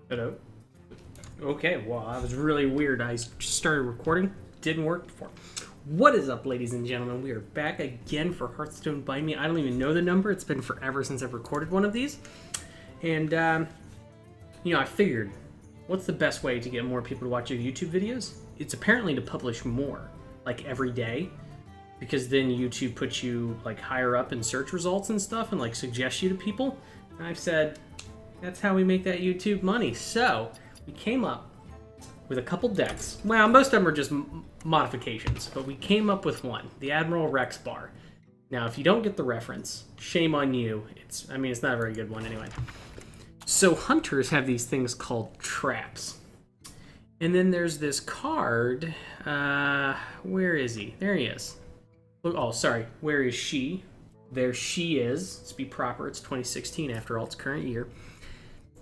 Hello? Okay, well, that was really weird. I just started recording. Didn't work before. What is up, ladies and gentlemen? We are back again for Hearthstone by me. I don't even know the number. It's been forever since I've recorded one of these. And, you know, I figured, what's the best way to get more people to watch your YouTube videos? It's apparently to publish more, like every day. Because then YouTube puts you, like, higher up in search results and stuff and, like, suggests you to people. And I've said, that's how we make that YouTube money. So, we came up with a couple decks. Well, most of them are just modifications, but we came up with one, the Admiral Rexbar. Now, if you don't get the reference, shame on you. It's not a very good one anyway. So hunters have these things called traps. And then there's this card. Where is he? There he is. Oh, sorry. Where is she? There she is. Let's be proper. It's 2016 after all. It's current year.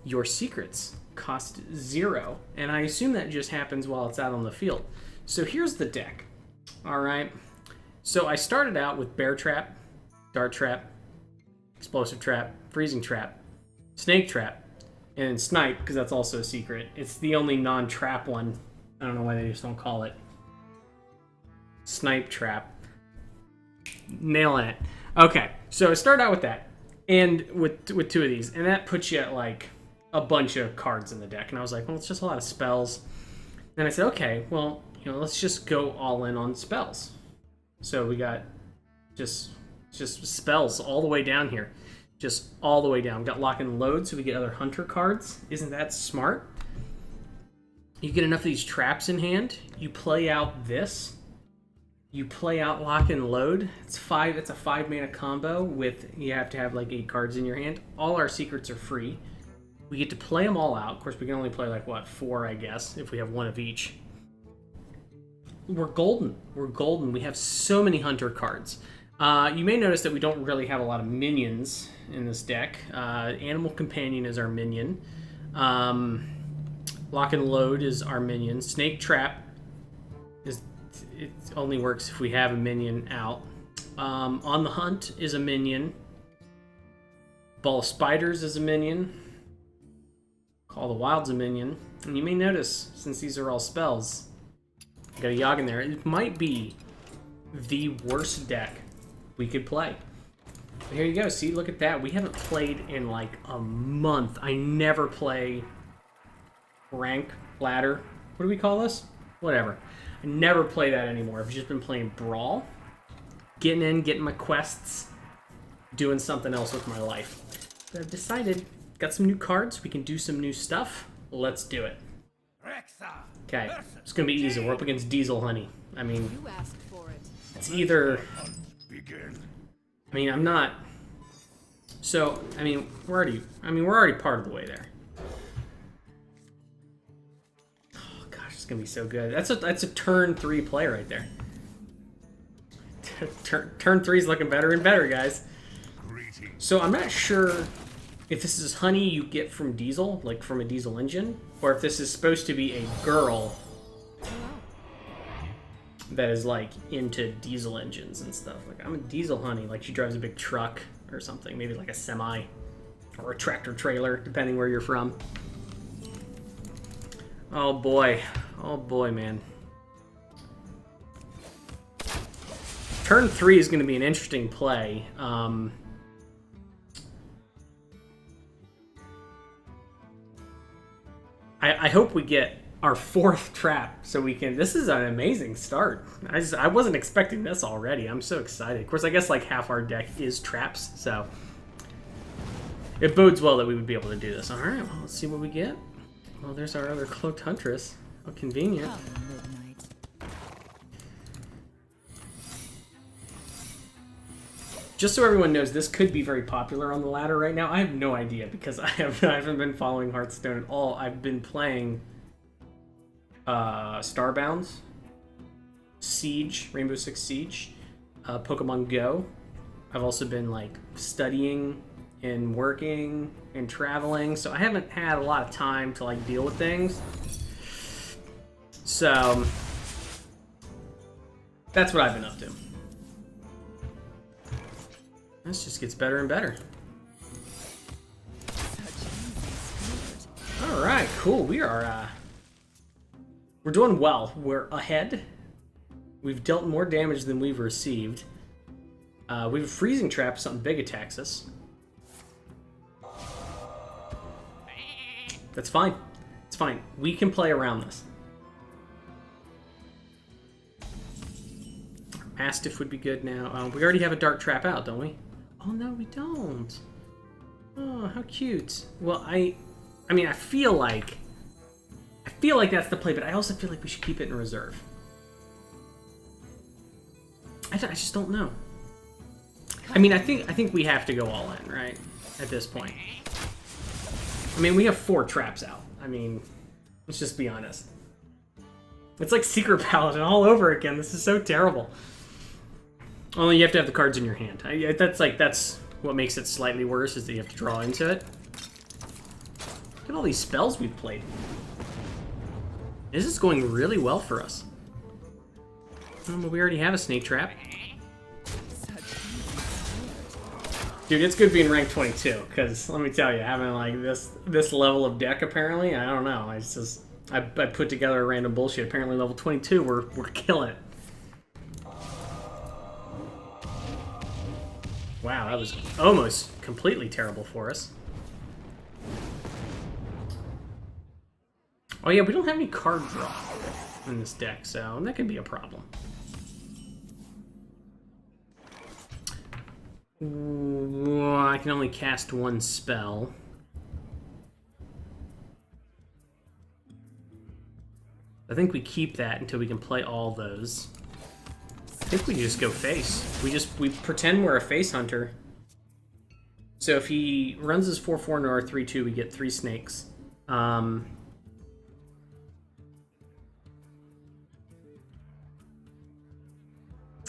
Your secrets cost 0, and I assume that just happens while it's out on the field. So here's the deck. All right. So I started out with bear trap, dart trap, explosive trap, freezing trap, snake trap, and snipe, because that's also a secret. It's the only non-trap one. I don't know why they just don't call it snipe trap. Nailing it. Okay, so I started out with that, and with two of these, and that puts you at like a bunch of cards in the deck. And I was like, well, it's just a lot of spells. Then I said, okay, well, you know, let's just go all in on spells. So we got just spells all the way down here. Just all the way down. We got lock and load, so we get other hunter cards. Isn't that smart? You get enough of these traps in hand, you play out this. You play out lock and load. It's a 5-mana combo with, you have to have like 8 cards in your hand. All our secrets are free. We get to play them all out. Of course, we can only play like, what, 4, I guess, if we have one of each. We're golden. We're golden. We have so many hunter cards. You may notice that we don't really have a lot of minions in this deck. Animal Companion is our minion. Lock and Load is our minion. Snake Trap it only works if we have a minion out. On the Hunt is a minion. Ball of Spiders is a minion. Call the Wild's a minion. And you may notice, since these are all spells, I got a Yogg in there. It might be the worst deck we could play. But here you go. See, look at that. We haven't played in like a month. I never play rank, ladder. What do we call this? Whatever. I never play that anymore. I've just been playing Brawl. Getting in, getting my quests, doing something else with my life. But I've decided, got some new cards, we can do some new stuff. Let's do it. Okay, it's gonna be easy. We're up against Diesel Honey. I mean, it's either... I mean, I'm not... So, I mean, we're already part of the way there. Oh gosh, it's gonna be so good. That's a turn 3 play right there. Turn 3 is looking better and better, guys. So I'm not sure if this is honey you get from Diesel, like from a Diesel engine, or if this is supposed to be a girl that is like into Diesel engines and stuff. Like, I'm a Diesel honey, like she drives a big truck or something, maybe like a semi or a tractor trailer, depending where you're from. Oh boy, man. Turn 3 is going to be an interesting play. I hope we get our 4th trap so we can... This is an amazing start. I wasn't expecting this already. I'm so excited. Of course, I guess like half our deck is traps, so it bodes well that we would be able to do this. All right, well, let's see what we get. Well, there's our other Cloaked Huntress. How convenient. Just so everyone knows, this could be very popular on the ladder right now. I have no idea because I haven't been following Hearthstone at all. I've been playing Starbound, Siege, Rainbow Six Siege, Pokemon Go. I've also been like studying and working and traveling, so I haven't had a lot of time to like deal with things. So that's what I've been up to. This just gets better and better. All right. right, cool. We are, we're doing well. We're ahead. We've dealt more damage than we've received. We have a freezing trap if something big attacks us. That's fine. It's fine. We can play around this. Mastiff would be good now. We already have a dark trap out, don't we? Oh, no, we don't. Oh, how cute. Well, I mean, I feel like that's the play, but I also feel like we should keep it in reserve. I just don't know. I mean, I think we have to go all in, right? At this point. I mean, we have 4 traps out. I mean, let's just be honest. It's like Secret Paladin all over again. This is so terrible. Only you have to have the cards in your hand. That's what makes it slightly worse, is that you have to draw into it. Look at all these spells we've played. This is going really well for us. We already have a snake trap. Dude, it's good being ranked 22, because let me tell you, having like this level of deck, apparently, I don't know. I put together a random bullshit. Apparently level 22, we're killing it. Wow, that was almost completely terrible for us. Oh yeah, we don't have any card draw in this deck, so that could be a problem. Ooh, I can only cast 1 spell. I think we keep that until we can play all those. I think we just go face. We pretend we're a face hunter. So if he runs his 4/4 into our 3/2, we get 3 snakes.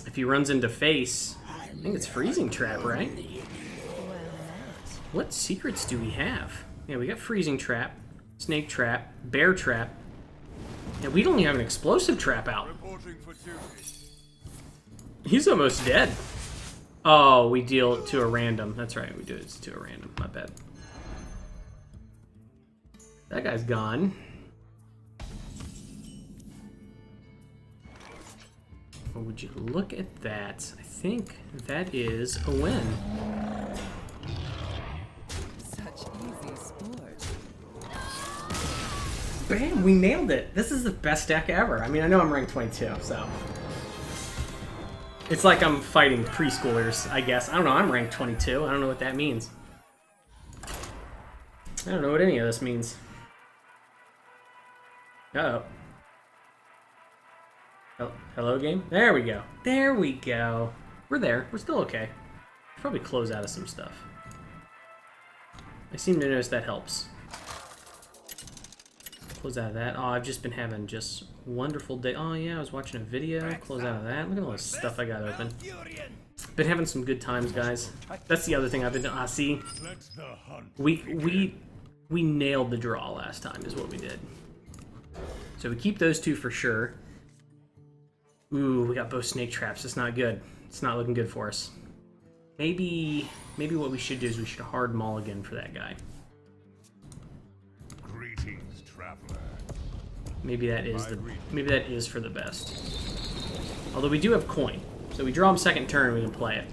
If he runs into face, I think it's freezing trap, right? What secrets do we have? Yeah, we got freezing trap, snake trap, bear trap. Yeah, we don't even have an explosive trap out. He's almost dead. Oh, we deal it to a random. That's right, we do it to a random. My bad. That guy's gone. Well, would you look at that? I think that is a win. Such easy sport. Bam, we nailed it. This is the best deck ever. I mean, I know I'm ranked 22, so. It's like I'm fighting preschoolers, I guess. I don't know, I'm ranked 22. I don't know what that means. I don't know what any of this means. Uh-oh. Oh, hello, game? There we go. There we go. We're there. We're still okay. Probably close out of some stuff. I seem to notice that helps. Close out of that. Oh, I've just been having just wonderful day. Oh yeah, I was watching a video. Close out of that. Look at all this stuff I got open. Been having some good times, guys. That's the other thing I've been doing. See, we nailed the draw last time, is what we did. So we keep those 2 for sure. Ooh, we got both snake traps. It's not good. It's not looking good for us. Maybe what we should do is we should hard mulligan for that guy. Greetings, traveler. Maybe that is for the best. Although we do have coin, so we draw him second turn, we can play it.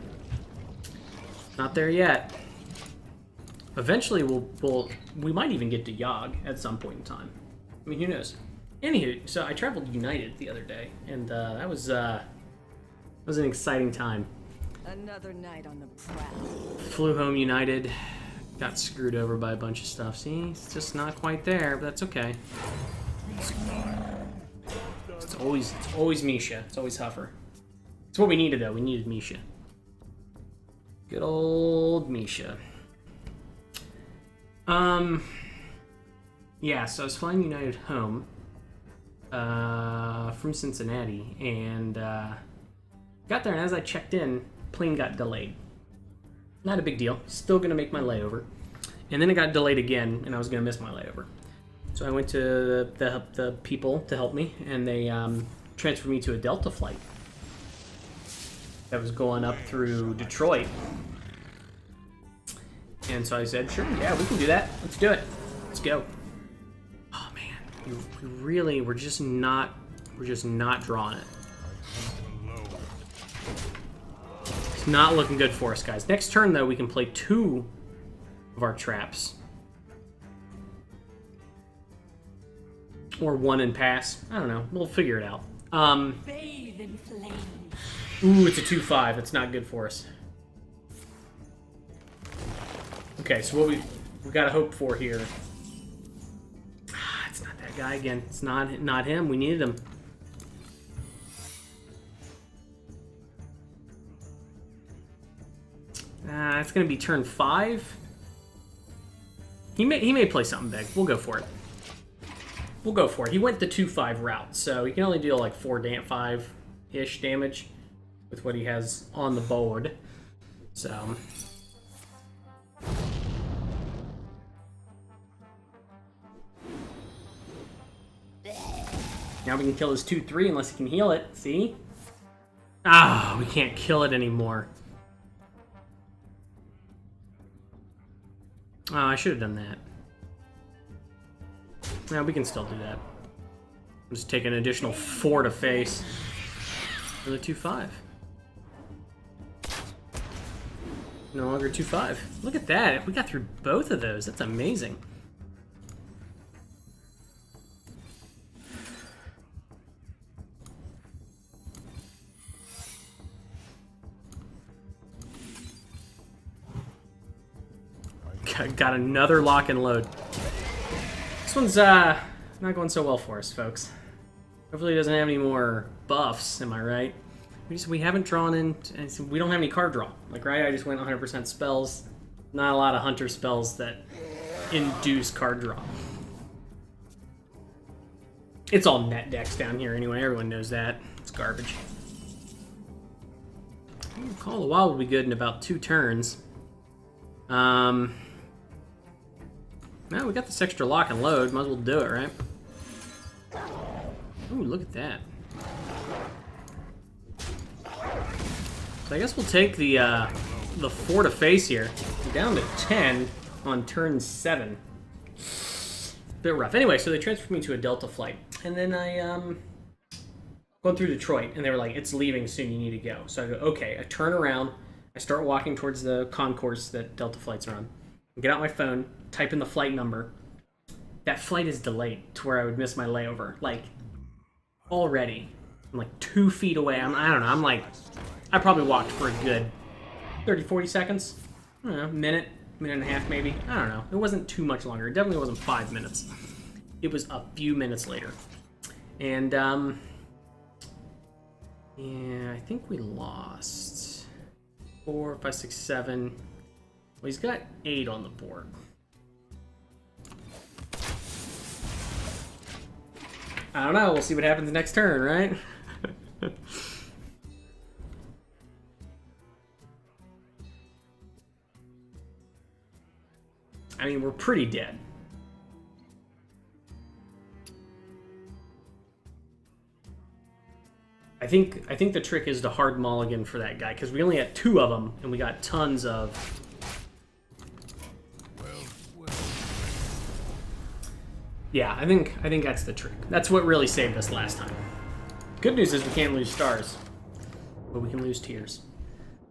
Not there yet. Eventually, we might even get to Yogg at some point in time. I mean, who knows? Anywho, so I traveled United the other day, and that was an exciting time. Another night on the prowl. Flew home United, got screwed over by a bunch of stuff. See, it's just not quite there, but that's okay. It's always Misha. It's always Huffer. It's what we needed, though. We needed Misha. Good old Misha. Yeah, so I was flying United home from Cincinnati, and got there, and as I checked in, plane got delayed. Not a big deal. Still gonna make my layover. And then it got delayed again, and I was gonna miss my layover. So I went to the people to help me, and they transferred me to a Delta flight that was going up through Detroit. And so I said, sure, yeah, we can do that. Let's do it. Let's go. we're just not drawing it. It's not looking good for us, guys. Next turn, though, we can play 2 of our traps. Or 1 and pass. I don't know. We'll figure it out. Bathe in flame. Ooh, it's a 2-5. That's not good for us. Okay, so what we got to hope for here. It's not that guy again. It's not him. We needed him. It's gonna be turn 5. He may play something big. We'll go for it. We'll go for it. He went the 2-5 route, so he can only deal like 5-ish damage with what he has on the board. So. Now we can kill his 2-3 unless he can heal it. See? Ah, we can't kill it anymore. Oh, I should have done that. No, we can still do that. Just take an additional 4 to face for the 2-5. No longer 2-5. Look at that. We got through both of those. That's amazing. Got another lock and load. This one's not going so well for us, folks. Hopefully he doesn't have any more buffs, am I right? We haven't drawn in, and we don't have any card draw. Like, right, I just went 100% spells. Not a lot of hunter spells that induce card draw. It's all net decks down here anyway, everyone knows that. It's garbage. Call of the Wild will be good in about 2 turns. Well, we got this extra lock and load. Might as well do it, right? Ooh, look at that. So I guess we'll take the 4 to face here. We're down to 10 on turn 7. Bit rough. Anyway, so they transferred me to a Delta flight. And then I, going through Detroit, and they were like, it's leaving soon, you need to go. So I go, okay. I turn around. I start walking towards the concourse that Delta flights are on. I get out my phone, type in the flight number. That flight is delayed to where I would miss my layover. Like, already. I'm like 2 feet away. I don't know. I'm like, I probably walked for a good 30, 40 seconds. I don't know, minute and a half maybe. I don't know. It wasn't too much longer. It definitely wasn't 5 minutes. It was a few minutes later. And, yeah, I think we lost 4, 5, 6, 7. Well, he's got 8 on the board. I don't know. We'll see what happens next turn, right? I mean, we're pretty dead. I think the trick is to hard mulligan for that guy, because we only had 2 of them, and we got tons of... Yeah, I think that's the trick. That's what really saved us last time. Good news is we can't lose stars, but we can lose tears.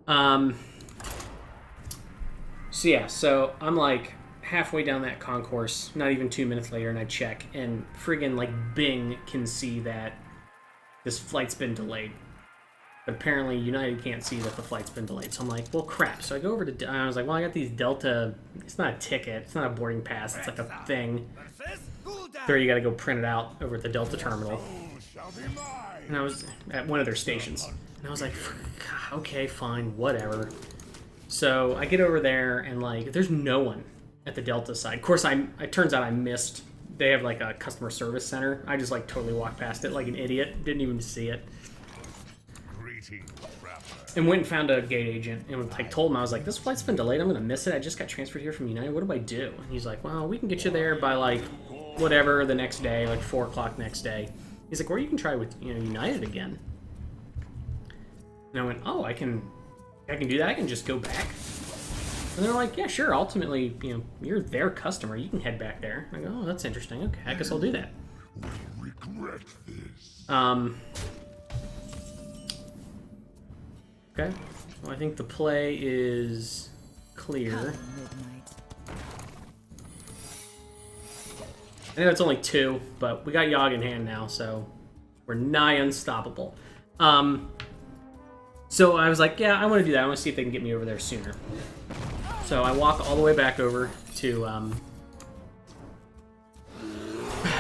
So yeah, so I'm like halfway down that concourse, not even 2 minutes later, and I check, and friggin' like Bing can see that this flight's been delayed. But apparently United can't see that the flight's been delayed. So I'm like, well, crap. So I go over to, I was like, well, I got these Delta, it's not a ticket, it's not a boarding pass, it's like a thing. There, you got to go print it out over at the Delta terminal. And I was at one of their stations. And I was like, okay, fine, whatever. So I get over there, and like, there's no one at the Delta side. Of course, it turns out I missed. They have like a customer service center. I just like totally walked past it like an idiot. Didn't even see it. And went and found a gate agent and like told him, I was like, this flight's been delayed. I'm going to miss it. I just got transferred here from United. What do I do? And he's like, well, we can get you there by like whatever the next day, like 4 o'clock next day. He's like, or you can try with United again. And I went, oh, I can do that. I can just go back. And they're like, yeah, sure. Ultimately, you're their customer. You can head back there. I go, oh, that's interesting. Okay, I guess I'll do that. Regret this. Okay. Well, I think the play is clear. I know it's only 2, but we got Yogg in hand now, so we're nigh unstoppable. So I was like, yeah, I want to do that. I want to see if they can get me over there sooner. So I walk all the way back over to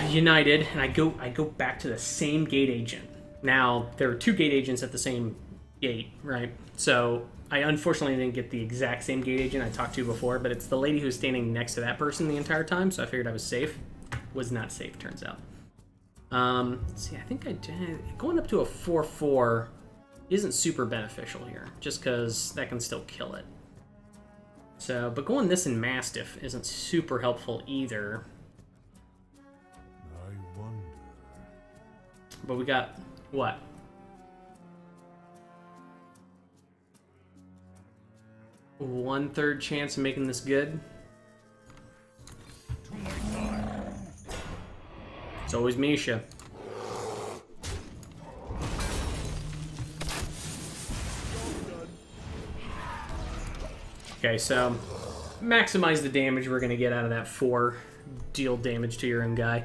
United, and I go back to the same gate agent. Now, there are 2 gate agents at the same gate, right? So I unfortunately didn't get the exact same gate agent I talked to before, but it's the lady who's standing next to that person the entire time, so I figured I was safe. Was not safe, turns out. Let's see, I think going up to a 4/4 isn't super beneficial here, just because that can still kill it. So, but going this in Mastiff isn't super helpful either. I wonder. But we got, what? One-third chance of making this good. It's always Misha. Okay, so maximize the damage we're going to get out of that 4. Deal damage to your own guy.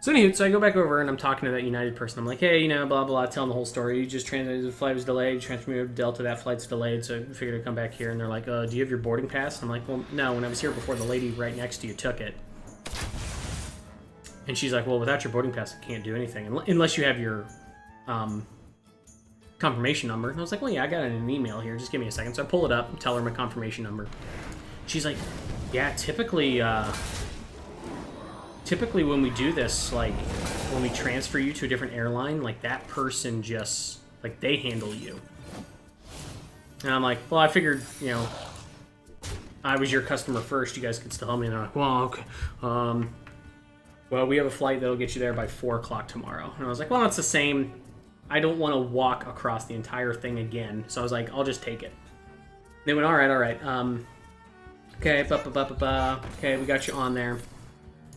So anywho, so I go back over and I'm talking to that United person. I'm like, hey, you know, blah, blah, telling the whole story. You just the flight was delayed. You transferred me over to Delta. That flight's delayed, so I figured I'd come back here. And they're like, do you have your boarding pass? I'm like, well, no. When I was here before, the lady right next to you took it. And she's like, well, without your boarding pass, I can't do anything. Unless you have your confirmation number. And I was like, well, yeah, I got it in an email here. Just give me a second. So I pull it up and tell her my confirmation number. She's like, yeah, typically when we do this, like, when we transfer you to a different airline, like, that person just, like, they handle you. And I'm like, well, I figured, you know, I was your customer first. You guys could still help me. And they're like, well, okay. Well, we have a flight that'll get you there by 4 o'clock tomorrow. And I was like, well, it's the same. I don't want to walk across the entire thing again. So I was like, I'll just take it. They went, all right. Okay, okay, we got you on there. And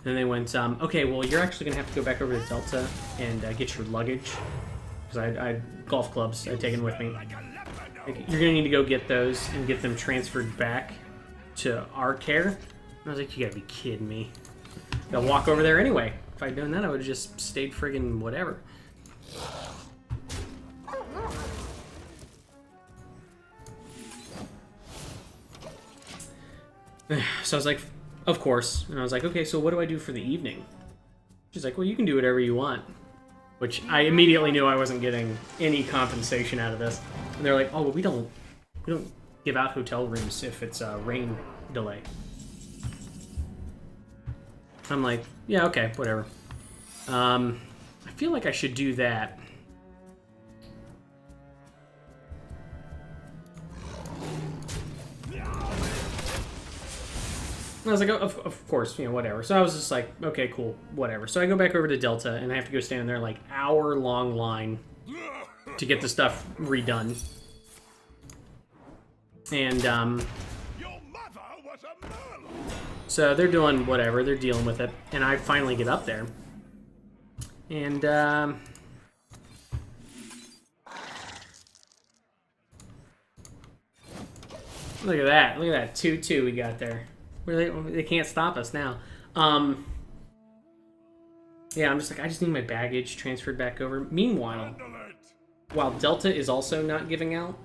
then they went, okay, well, you're actually going to have to go back over to Delta and get your luggage. Because I had golf clubs I'd taken with me. Like, you're going to need to go get those and get them transferred back to our care. And I was like, you got to be kidding me. They'll walk over there anyway. If I'd done that, I would have just stayed friggin' whatever. So I was like, of course. And I was like, okay, so what do I do for the evening? She's like, well, you can do whatever you want. Which I immediately knew I wasn't getting any compensation out of this. And they're like, oh, well, we don't give out hotel rooms if it's a rain delay. I'm like, yeah, okay, whatever. I feel like I should do that. I was like, oh, of course, you know, whatever. So I was just like, okay, cool, whatever. So I go back over to Delta, and I have to go stand in there like hour-long line to get the stuff redone. And so they're doing whatever, they're dealing with it, and I finally get up there. And look at that 2-2 we got there. They can't stop us now. Yeah, I'm just like, I just need my baggage transferred back over. Meanwhile, while Delta is also not giving out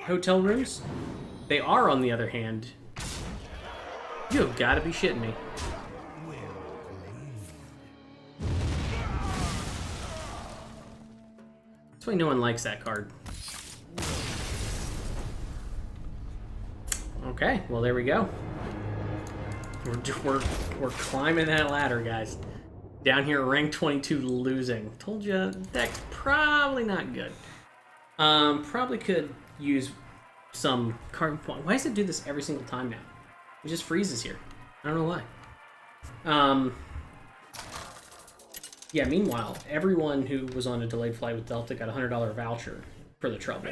hotel rooms, they are, on the other hand. You have got to be shitting me. That's why no one likes that card. Okay, well, there we go. We're climbing that ladder, guys. Down here, rank 22, losing. Told you, deck's probably not good. Probably could use some card. Why does it do this every single time now? It just freezes here. I don't know why. Yeah, meanwhile, everyone who was on a delayed flight with Delta got a $100 voucher for the trouble.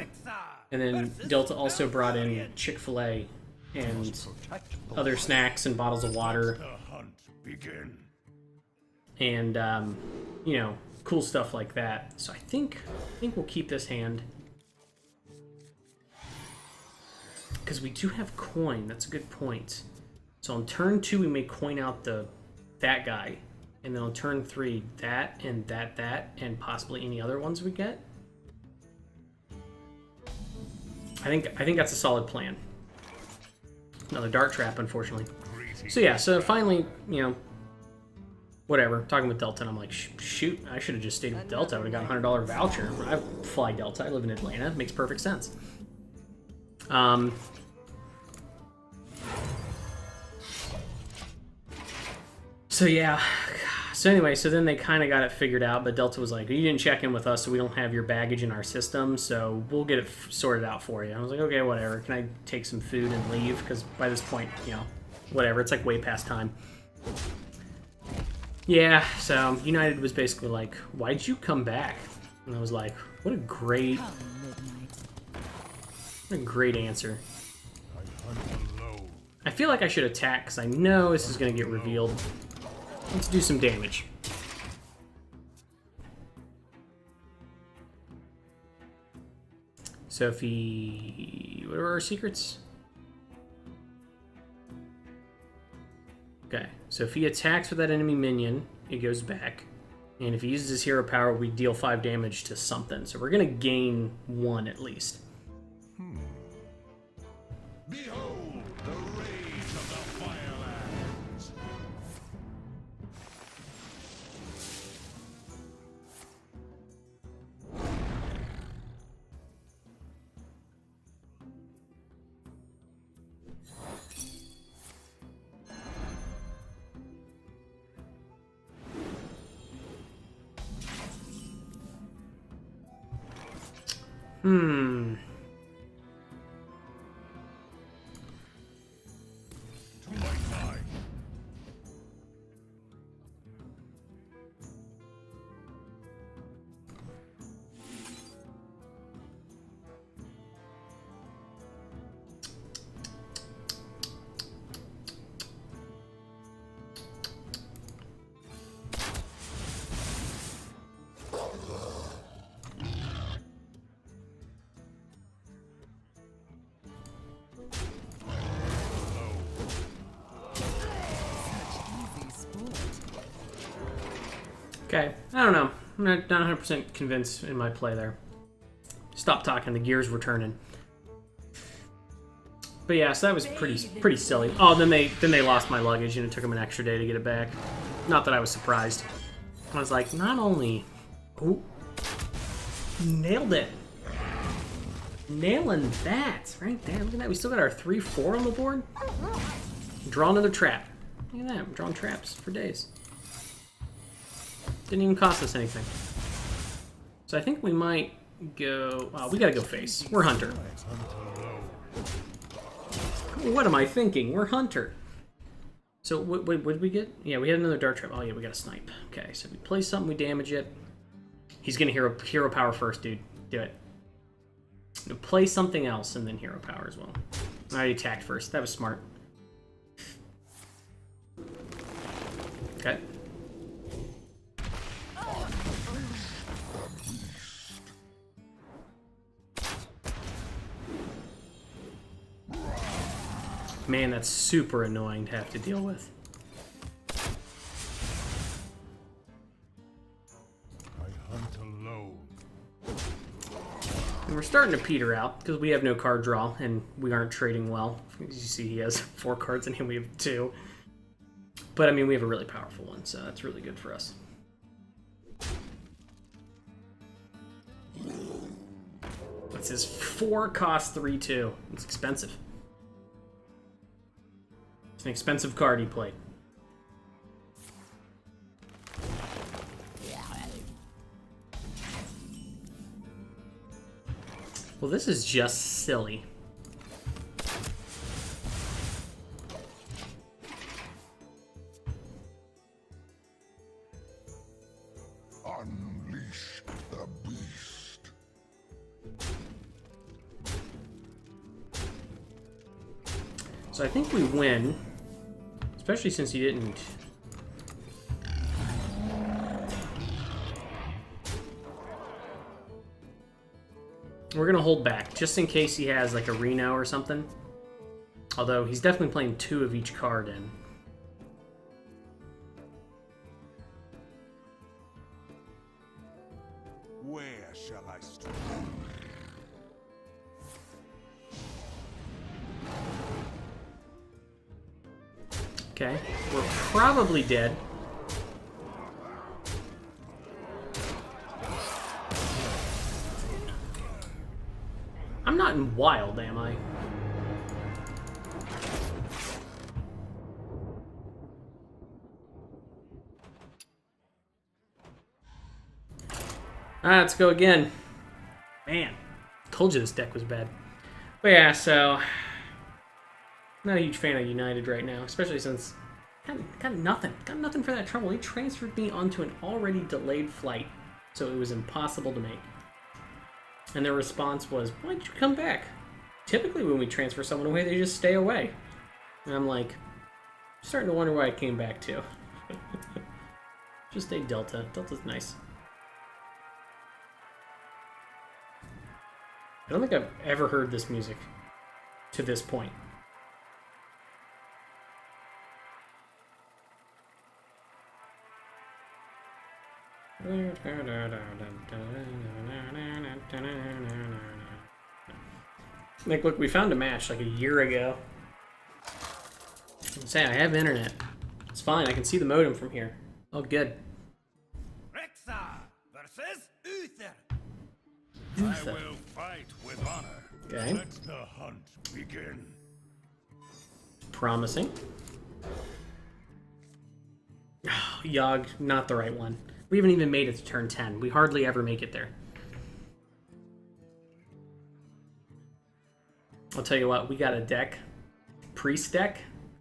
And then Delta also brought in Chick-fil-A and other snacks and bottles of water. and you know, cool stuff like that. So I think we'll keep this hand because we do have coin. That's a good point. So on turn 2 we may coin out that guy, and then on turn 3 that and that and possibly any other ones we get. I think that's a solid plan. Another dart trap, unfortunately. So yeah, so finally, you know, whatever. Talking with Delta, and I'm like, shoot, I should have just stayed with Delta. I would have got a $100 voucher. I fly Delta. I live in Atlanta. It makes perfect sense. So yeah. So anyway, so then they kind of got it figured out, but Delta was like, you didn't check in with us, so we don't have your baggage in our system, so we'll get it sorted out for you. I was like, okay, whatever. Can I take some food and leave? Because by this point, you know, whatever. It's like way past time. Yeah, so United was basically like, why'd you come back? And I was like, what a great answer. I feel like I should attack because I know this is going to get revealed. Let's do some damage. So if he... What are our secrets? Okay, so if he attacks with that enemy minion, it goes back. And if he uses his hero power, we deal 5 damage to something. So we're going to gain 1 at least. Behold the rays of the Firelands. Okay, I don't know. I'm not 100% convinced in my play there. Stop talking, the gears were turning. But yeah, so that was pretty silly. Oh, then they lost my luggage and it took them an extra day to get it back. Not that I was surprised. I was like, not only... Oh, nailed it. Nailing that right there. Look at that. We still got our 3-4 on the board. Draw another trap. Look at that. I'm drawing traps for days. Didn't even cost us anything. So I think we might go... Well, we gotta go face. We're Hunter. What am I thinking? We're Hunter. So what did we get? Yeah, we had another dart trap. Oh yeah, we got a snipe. Okay, so we play something, we damage it. He's gonna hero power first, dude. Do it. No, play something else and then hero power as well. I already attacked first. That was smart. Okay. Man, that's super annoying to have to deal with. I hunt alone. And we're starting to peter out because we have no card draw and we aren't trading well. As you see, he has 4 cards and we have 2. But I mean, we have a really powerful one, so that's really good for us. What's his 4 cost 3/2? It's expensive. It's an expensive card he played. Well, this is just silly. Unleash the beast. So I think we win, especially since he didn't We're gonna hold back, just in case he has like a Reno or something. Although he's definitely playing 2 of each card in. Where shall I strike? Okay, we're probably dead. I'm not in wild, am I? Let's go again. Man, told you this deck was bad. But yeah, so not a huge fan of United right now, especially since got nothing for that trouble. He transferred me onto an already delayed flight, so it was impossible to make. And their response was, "Why'd you come back?" Typically, when we transfer someone away, they just stay away. And I'm like, starting to wonder why I came back too. Just a Delta. Delta's nice. I don't think I've ever heard this music to this point. Like, look, we found a match like a year ago. I'm saying I have internet. It's fine. I can see the modem from here. Oh, good. Rexar versus Uther. I will fight with honor. Okay. Let the hunt begin. Promising. Yogg, not the right one. We haven't even made it to turn 10. We hardly ever make it there. I'll tell you what, we got a deck. Priest deck.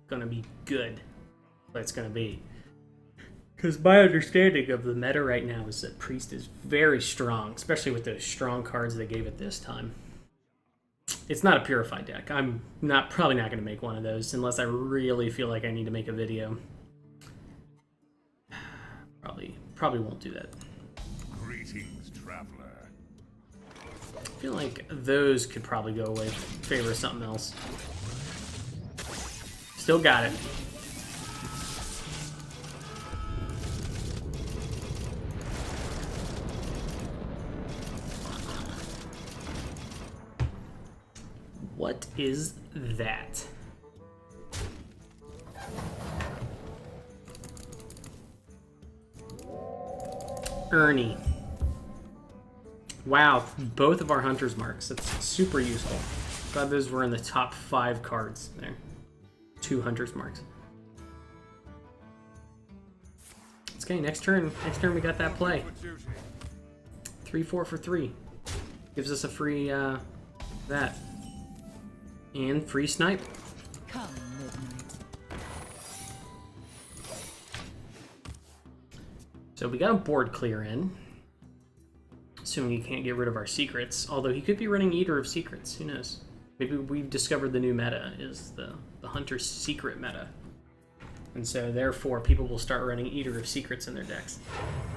Gonna be good. But it's gonna be. Because my understanding of the meta right now is that Priest is very strong, especially with the strong cards they gave it this time. It's not a purified deck. I'm probably not going to make one of those unless I really feel like I need to make a video. Probably won't do that. Greetings, traveler. I feel like those could probably go away in favor of something else. Still got it. What is that? Ernie. Wow, both of our hunter's marks. That's super useful. Glad those were in the top 5 cards there. 2 hunter's marks. Okay, next turn. Next turn we got that play. 3-4 for 3. Gives us a free that. And free snipe. Come, midnight. So we got a board clear in. Assuming he can't get rid of our secrets. Although he could be running Eater of Secrets. Who knows? Maybe we've discovered the new meta is the Hunter's Secret meta. And so therefore people will start running Eater of Secrets in their decks.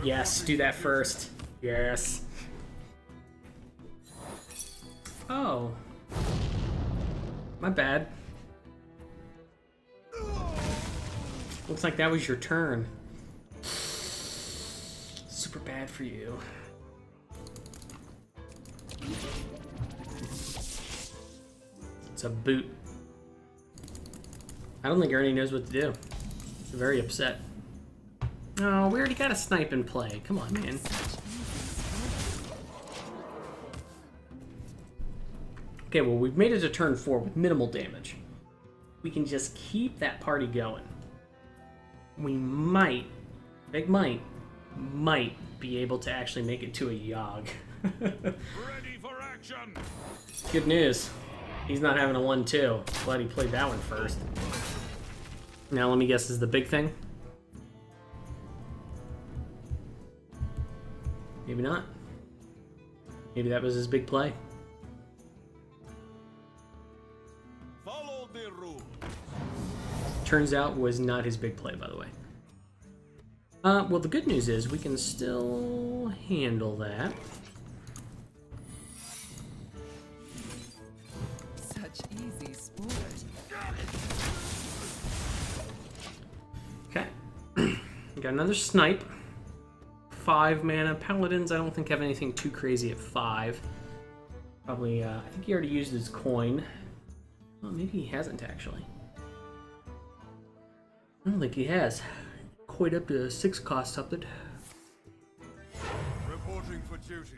Yes, do that first. Yes. Oh. My bad. Looks like that was your turn. Super bad for you. It's a boot. I don't think Ernie knows what to do. He's very upset. Oh, we already got a snipe in play. Come on, man. Okay, well, we've made it to turn 4 with minimal damage. We can just keep that party going. We might, big might be able to actually make it to a Yogg. Ready for action. Good news. He's not having a 1-2. Glad he played that one first. Now let me guess, is the big thing? Maybe not. Maybe that was his big play. Follow the rules. Turns out was not his big play, by the way. Well, the good news is we can still handle that. got another snipe. 5 mana. Paladins, I don't think have anything too crazy at 5. Probably, I think he already used his coin. Well, maybe he hasn't, actually. I don't think he has. Coin up to 6 cost something. Reporting for duty.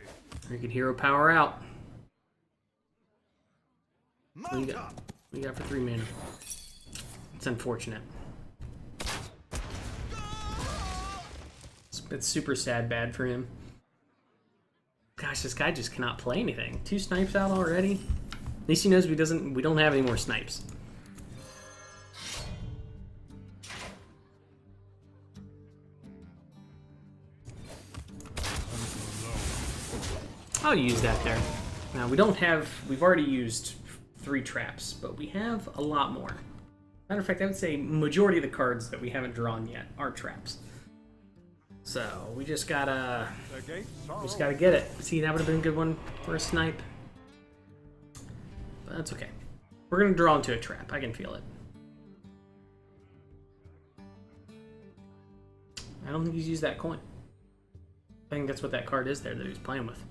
I could hero power out. What do you Mount got? up. What do you got for 3 mana? It's unfortunate. It's super sad bad for him. Gosh, this guy just cannot play anything. 2 snipes out already. At least he knows we don't have any more snipes. I'll use that there. Now we've already used 3 traps, but we have a lot more. Matter of fact, I would say majority of the cards that we haven't drawn yet are traps. So we just gotta get it. See, that would have been a good one for a snipe. But that's okay. We're gonna draw into a trap. I can feel it. I don't think he's used that coin. I think that's what that card is there that he was playing with.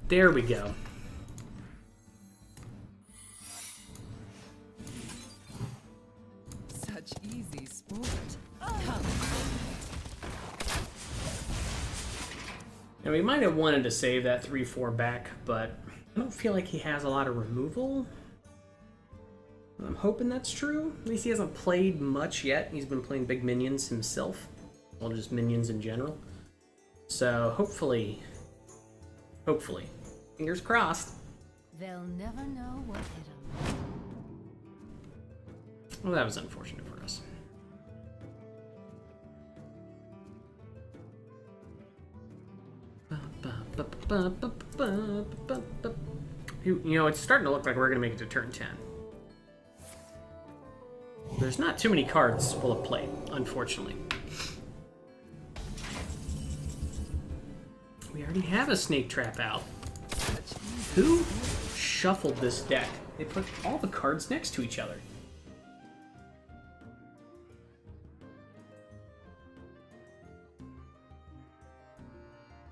There we go. Such easy sport. Come. Now we might have wanted to save that 3/4 back, but I don't feel like he has a lot of removal. I'm hoping that's true. At least he hasn't played much yet. He's been playing big minions himself. Well, just minions in general. So hopefully, fingers crossed. They'll never know what hit them. Well, that was unfortunate for us. You know, it's starting to look like we're going to make it to turn 10. There's not too many cards we'll have played, unfortunately. We already have a snake trap out. Who shuffled this deck? They put all the cards next to each other.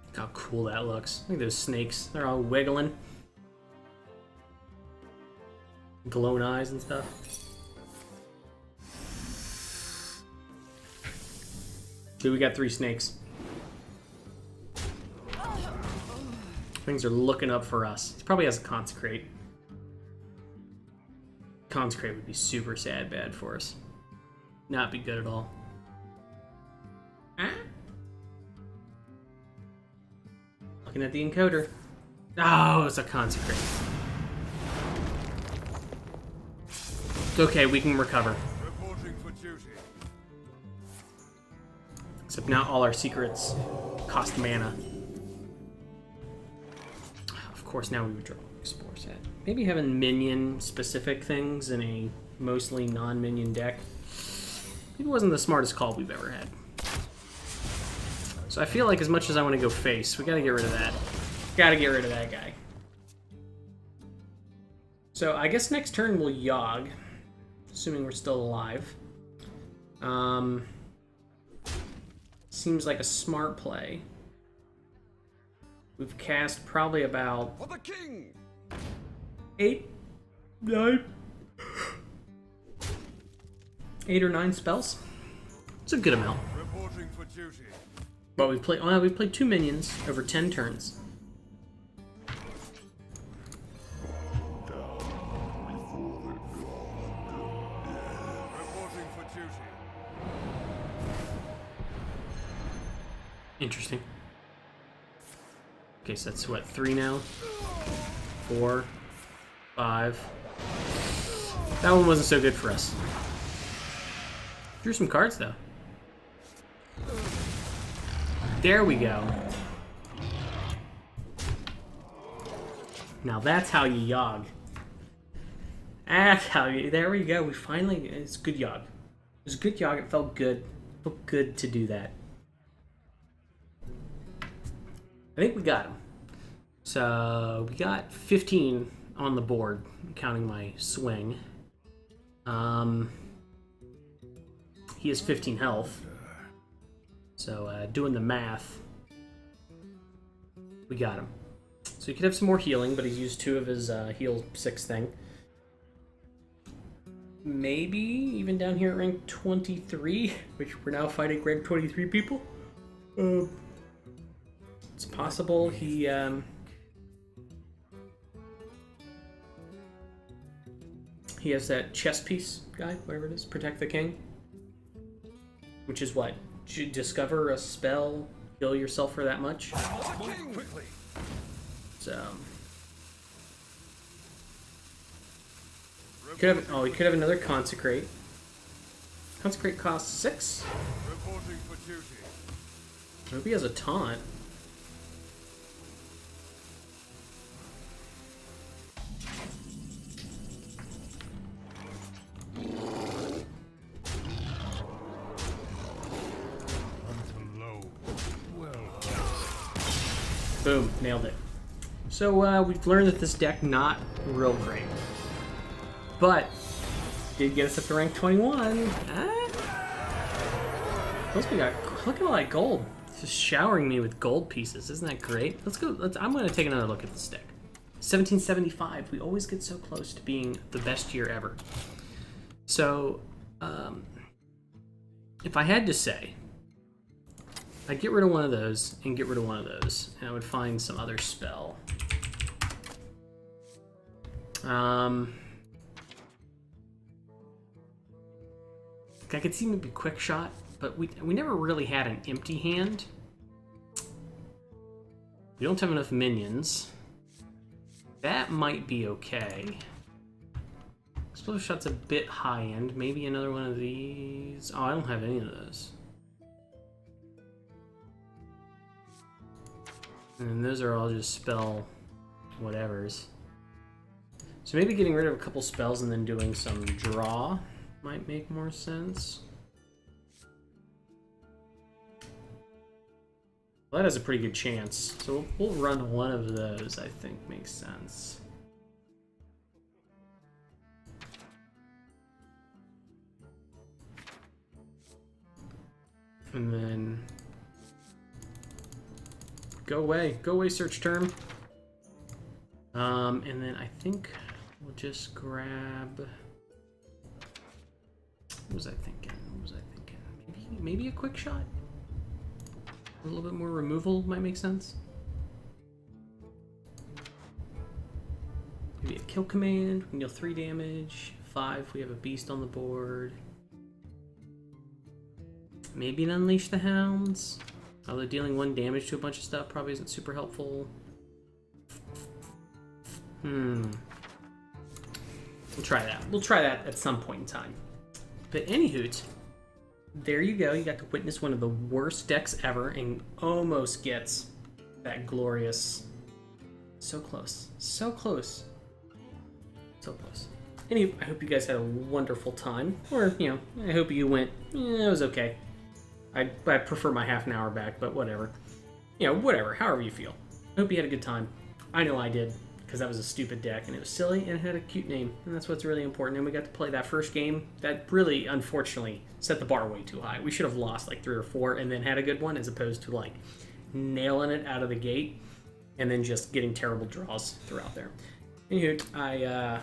Look how cool that looks. Look at those snakes. They're all wiggling. Glowing eyes and stuff. So we got 3 snakes. Things are looking up for us. He probably has a Consecrate. Consecrate would be super sad bad for us. Not be good at all. Ah? Looking at the encoder. Oh, it's a Consecrate. It's okay, we can recover. Reporting for duty. Except now all our secrets cost mana. Of course, now we would draw Explore set. Maybe having minion-specific things in a mostly non-minion deck. Maybe wasn't the smartest call we've ever had. So I feel like as much as I want to go face, we gotta get rid of that. Gotta get rid of that guy. So I guess next turn we'll Yogg, assuming we're still alive. Seems like a smart play. We've cast probably about For the king. 8 or 9 spells. It's a good amount. Reporting for duty. But we've played 2 minions over 10 turns. Reporting for duty. Interesting. Okay, so that's what, 3 now? 4, 5. That one wasn't so good for us. Drew some cards though. There we go. Now that's how you Yogg. That's how you. There we go. We finally. It's good Yogg. It was good Yogg. It felt good. It felt good to do that. I think we got him. So we got 15 on the board, counting my swing. He has 15 health. So doing the math, we got him. So he could have some more healing, but he's used 2 of his heal 6 thing. Maybe even down here at rank 23, which we're now fighting rank 23 people. It's possible he has that chess piece guy, whatever it is, protect the king, which is what? Discover a spell, heal yourself for that much. Quickly. So could have. Oh, he could have another consecrate. Consecrate costs 6. Reporting for duty. I hope he has a taunt. Boom, nailed it. So we've learned that this deck not real great, but did get us up to rank 21. Plus we got, look at all that gold. It's just showering me with gold pieces. Isn't that great? Let's go. I'm going to take another look at this deck. 1775. We always get so close to being the best year ever. So if I had to say, I'd get rid of one of those and get rid of one of those, and I would find some other spell. I could see maybe quick shot, but we never really had an empty hand. We don't have enough minions. That might be okay. Explosive shot's a bit high end. Maybe another one of these. Oh, I don't have any of those. And those are all just spell whatevers. So maybe getting rid of a couple spells and then doing some draw might make more sense. Well, that has a pretty good chance. So we'll run one of those, I think makes sense. And then go away search term. And then I think we'll just grab, what was I thinking? Maybe a quick shot? A little bit more removal might make sense. Maybe a kill command, we can deal 3 damage, 5 we have a beast on the board. Maybe an Unleash the Hounds. Although dealing 1 damage to a bunch of stuff probably isn't super helpful. We'll try that. We'll try that at some point in time. But anywho, there you go. You got to witness one of the worst decks ever and almost gets that glorious... So close. So close. So close. Anyway, I hope you guys had a wonderful time. Or, you know, I hope you went, it was okay. I prefer my half an hour back, but whatever. You know, whatever, however you feel. I hope you had a good time. I know I did, because that was a stupid deck, and it was silly, and it had a cute name, and that's what's really important. And we got to play that first game. That really, unfortunately, set the bar way too high. We should have lost like 3 or 4, and then had a good one, as opposed to like nailing it out of the gate, and then just getting terrible draws throughout there. Anywho, I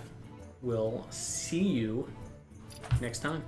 will see you next time.